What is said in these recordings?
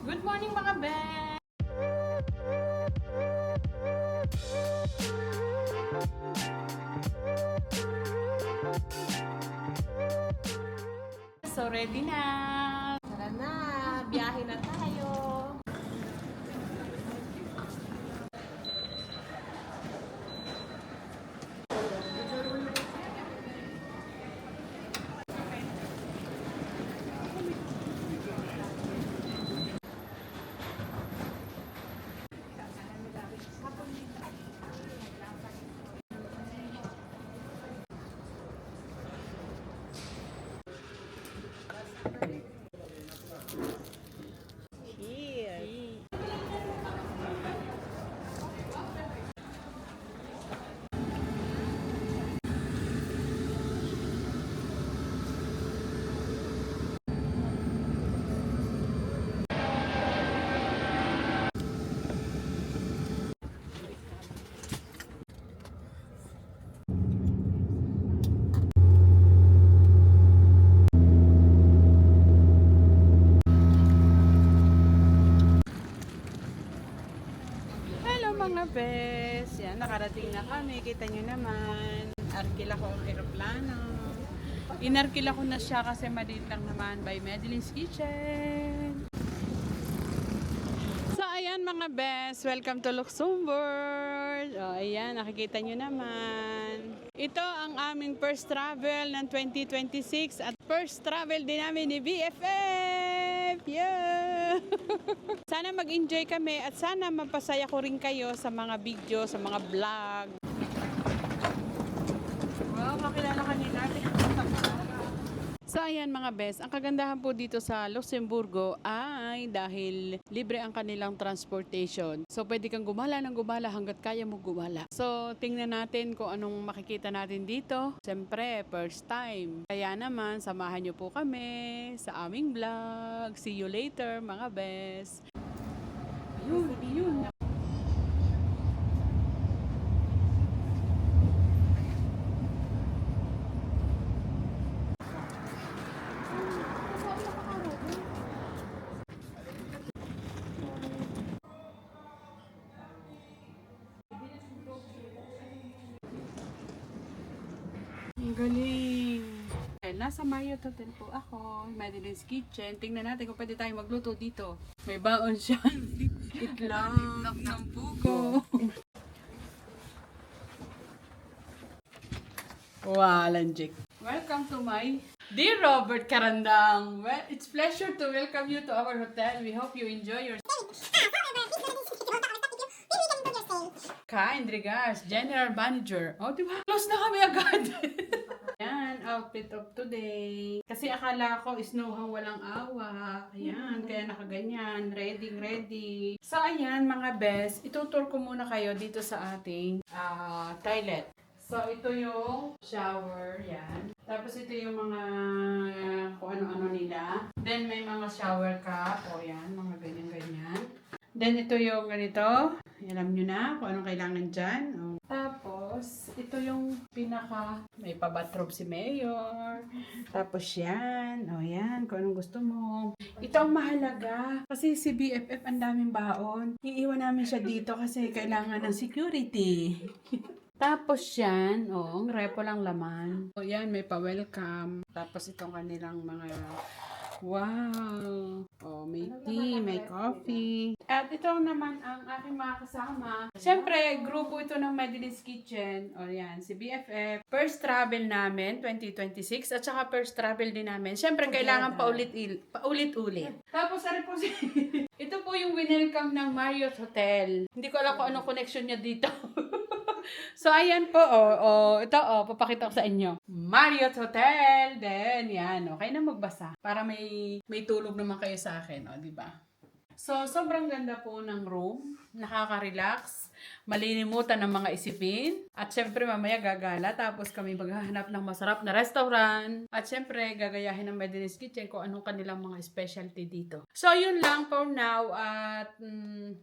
Good morning mga Ben! So ready na! Tara na, biyahe na tayo. Cheers! Hello mga bes! Yan, nakarating na kami. Kita nyo naman. Arkila ko ang aeroplano. Inarkila ko na siya kasi maliit lang naman by Madeline's Kitchen. So ayan mga bes, welcome to Luxembourg. O ayan, nakikita nyo naman. Ito ang aming first travel ng 2026 at first travel din namin ni BFF. Yeah! Sana mag-enjoy kami at sana mapasaya ko rin kayo sa mga video, sa mga vlog. Wow, kakilala ka ni natin. So ayan mga bes, ang kagandahan po dito sa Luxemburgo ay dahil libre ang kanilang transportation. So pwede kang gumala ng gumala hanggat kaya mo gumala. So tingnan natin kung anong makikita natin dito. Siyempre, first time. Kaya naman, samahan nyo po kami sa aming vlog. See you later mga bes. Ayun, ayun. Ang galing. Nasa Marriott Hotel po ako, Madeline's Kitchen. Tingnan natin kung pwede tayo magluto dito. May baon siya. Itlog ng pugo. Wow, Lanjik. Welcome to my dear Robert Karandang. Well, it's pleasure to welcome you to our hotel. We hope you enjoy your kind regards, General Manager. Oh, diba? Close na kami agad. Yan, outfit of today. Kasi akala ko isnuhang walang awa. Ayan, kaya nakaganyan. Ready, ready. So, ayan mga best. Itutur ko muna kayo dito sa ating toilet. So, ito yung shower. Yan. Tapos, ito yung mga kung ano-ano nila. Then, may mga shower cup. O, yan. Mga ganyan-ganyan. Then, ito yung ganito. Alam nyo na kung anong kailangan dyan. O. Tapos, ito yung may pa-bathrobe si Mayor. Tapos yan. O yan, kung anong gusto mo. Ito ang mahalaga. Kasi si BFF ang daming baon. Iiwan namin siya dito kasi kailangan ng security. Tapos yan, ang repo lang laman. O yan, may pa-welcome. Tapos itong kanilang mga wow! Oh, may tea, may coffee. At ito naman ang aking mga kasama. Siyempre, grupo ito ng Madeline's Kitchen. O yan, si BFF. First travel namin, 2026. At saka first travel din namin. Siyempre, kailangan paulit-ulit. Tapos, ano po si... ito po yung winelcome ng Marriott Hotel. Hindi ko alam kung anong connection niya dito. So, ayan po, ito, papakita ko sa inyo. Marriott Hotel, then, yan, okay na magbasa. Para may tulog naman kayo sa akin, di ba? So, sobrang ganda po ng room. Nakaka-relax. Malilimutan ng mga isipin. At syempre, mamaya gagala. Tapos kami maghahanap ng masarap na restaurant. At syempre, gagayahin ng Madeline's Kitchen kung anong kanilang mga specialty dito. So, yun lang for now. At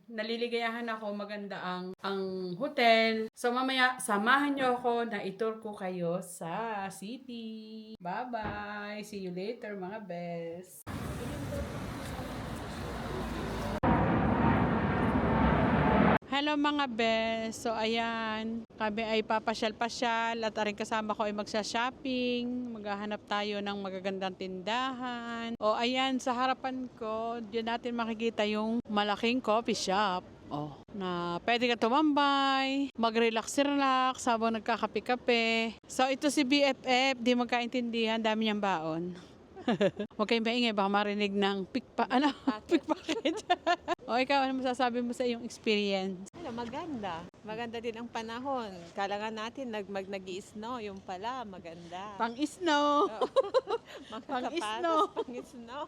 naliligayahan ako. Maganda ang hotel. So, mamaya, samahan nyo ako na itour ko kayo sa city. Bye-bye! See you later, mga best! Hello mga bes. So ayan, kami ay papasyal-pasyal at aring kasama ko ay magsha-shopping. Maghahanap tayo ng magagandang tindahan. O ayan, sa harapan ko, diyan natin makikita yung malaking coffee shop. Oh, na pwede ka tumambay, mag-relax-relax habang nagkakape-kape. So ito si BFF, di magkaintindihan, dami niyang baon. Huwag kayong maingay, baka marinig ng pickpocket. O ikaw, ano masasabi mo sa iyong experience? Ano, maganda. Maganda din ang panahon. Kailangan natin nag-i-snow. Yung pala, maganda. Pang-snow. Mga pang-snow. sapatos, pang-snow.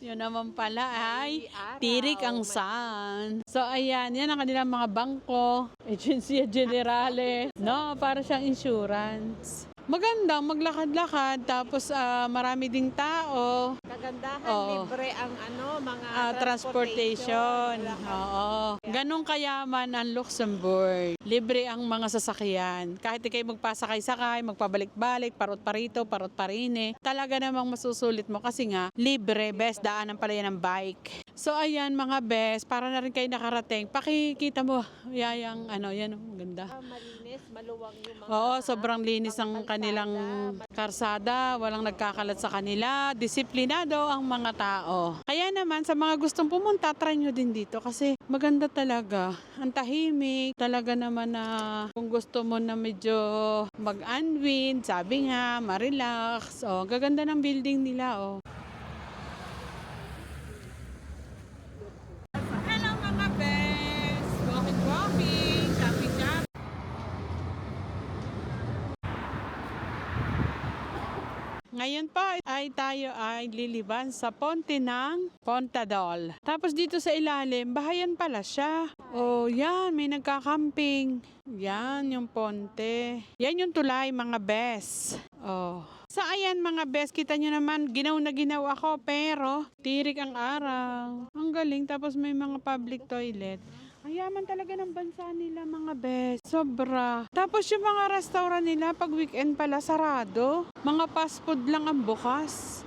Yun naman pala ay Araw. tirik ang sun. So ayan, yan ang kanilang mga bangko. Agencia Generale. No, para siyang insurance. Maganda, maglakad-lakad, tapos marami ding tao. Kagandahan, Oo. libre ang mga Transportation. Lahat. Oo. Ganong kayaman ang Luxembourg. Libre ang mga sasakyan. Kahit ikay magpasakay-sakay, magpabalik-balik, parot parito, parot parine. Talaga namang masusulit mo kasi nga, libre, best daanan pala yan ng bike. So ayan mga best, para na rin kayo nakarating. Pakikita mo, yayang yan, ganda. Malinis, maluwang yung mga Oo, sobrang linis ang kalsada. kanilang karsada, walang nagkakalat sa kanila, disiplinado ang mga tao. Kaya naman sa mga gustong pumunta, try nyo din dito kasi maganda talaga. Ang tahimik, talaga naman na kung gusto mo na medyo mag-unwind, sabi nga, ma-relax. Oh, gaganda ng building nila, oh. Hello mga best! Walking, shopping. Ngayon pa ay tayo ay liliban sa Ponte ng Pontadol. Tapos dito sa ilalim, bahayan pala siya. Oh, yan, may nagkakamping. Yan yung ponte. Yan yung tulay, mga bes. Oh. So ayan mga bes, kita nyo naman, ginaw na ginaw ako, pero tirik ang araw. Ang galing, tapos may mga public toilet. Ang yaman talaga ng bansa nila mga bes. Sobra. Tapos yung mga restaurant nila, pag weekend pala sarado. Mga fast food lang ang bukas.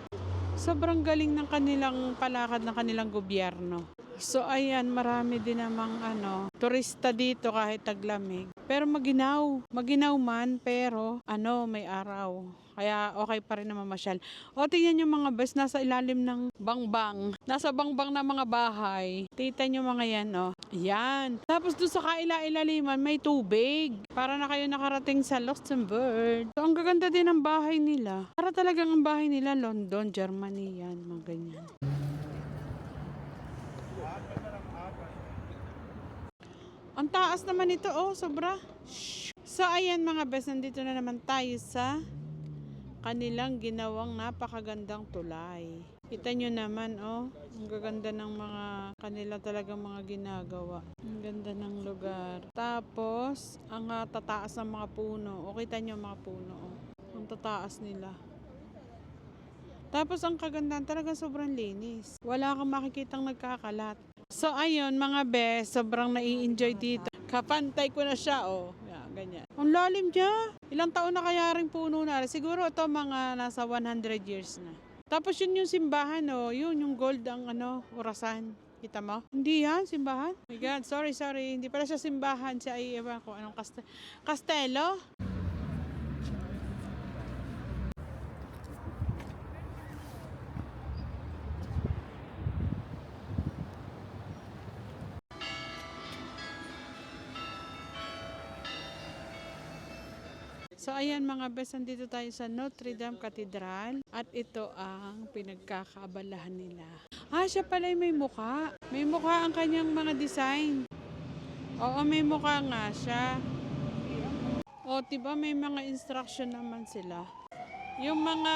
Sobrang galing ng kanilang palakad ng kanilang gobyerno. So ayan, marami din namang turista dito kahit taglamig. Pero maginaw. Maginaw man, pero may araw. Kaya okay pa rin na mamasyal. O tingnan yung mga bus nasa ilalim ng bangbang. Nasa bangbang na mga bahay. Tita nyo mga yan, Yan. Tapos doon sa kaila-ilaliman may tubig. Para na kayo nakarating sa Luxembourg. So ang gaganda din ng bahay nila. Para talagang ang bahay nila London, Germany yan. Mga ganyan. Ang taas naman ito, sobra. So ayan mga bes, nandito na naman tayo sa kanilang ginawang napakagandang tulay. Kita nyo naman, ang gaganda ng mga kanila talagang mga ginagawa. Ang ganda ng lugar. Tapos, ang tataas ng mga puno. O kita nyo mga puno, ang tataas nila. Tapos, ang kagandahan talagang sobrang linis. Wala kang makikitang nagkakalat. So, ayun mga bes, sobrang nai-enjoy dito. Kapantay ko na siya, Yan, ganyan. Ang lalim niya. Ilang taon na kaya ring puno na. Siguro ito mga nasa 100 years na. Tapos yun yung simbahan, Yun, yung gold ang orasan. Kita mo? Hindi yan, simbahan. Oh my God, sorry. Hindi pala siya simbahan. Siya ay, ewan ko, anong kastelo? So ayan mga bes, nandito tayo sa Notre Dame Cathedral at ito ang pinagkakaabalahan nila. Siya pala may mukha. May mukha ang kanyang mga design. Oo, may mukha nga siya. Diba may mga instruction naman sila. Yung mga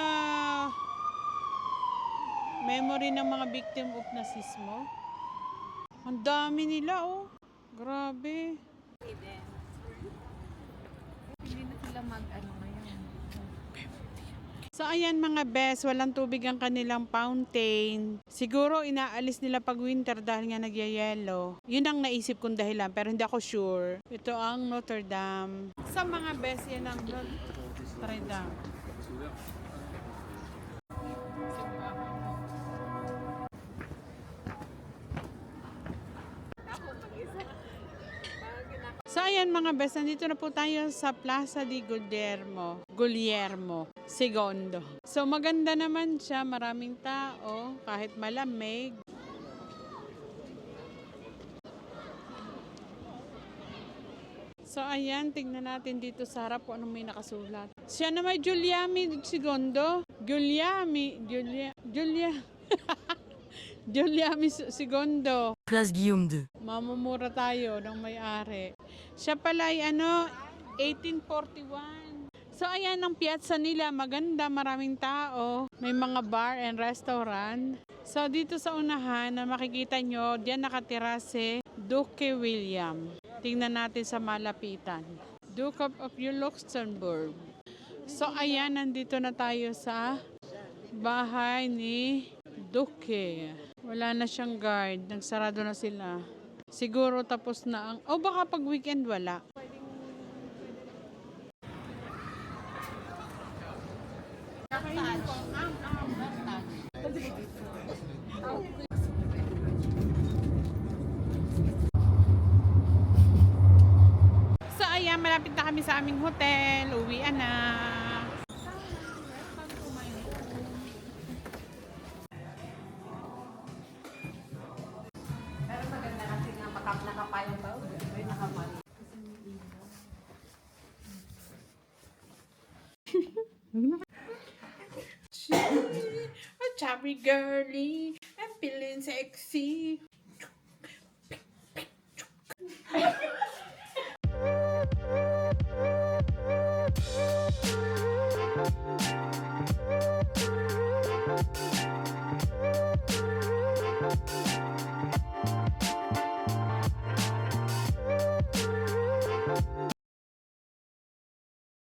memory ng mga victim of nazismo. Ang dami nila, Grabe. Hindi na sila ngayon. So ayan mga bes, walang tubig ang kanilang fountain. Siguro inaalis nila pag winter dahil nga nagyayelo. Yun ang naisip kong dahilan pero hindi ako sure. Ito ang Notre Dame. Sa mga bes, yan ang Notre Dame. ayan mga best, nandito na po tayo sa Plaza di Guillermo II. So maganda naman siya, maraming tao, kahit malamig. So ayan, tingnan natin dito sa harap kung anong may nakasulat. Siya na may Giuliani II. Giuliani II. Place Guillaume II. Mamumura tayo ng may-ari. Siya pala ay 1841. So ayan ang piazza nila, maganda, maraming tao. May mga bar and restaurant. So dito sa unahan na makikita nyo, diyan nakatira si Duke William. Tingnan natin sa malapitan. Duke of Luxembourg. So ayan, nandito na tayo sa bahay ni Duke. Wala na siyang guard. Nagsarado na sila. Siguro tapos na ang... O baka pag weekend wala. So ayan, malapit na kami sa aming hotel. Uwian na. Pero maganda kasi nga nakapayong tao. May nakamali. A chubby girly, I'm feeling sexy.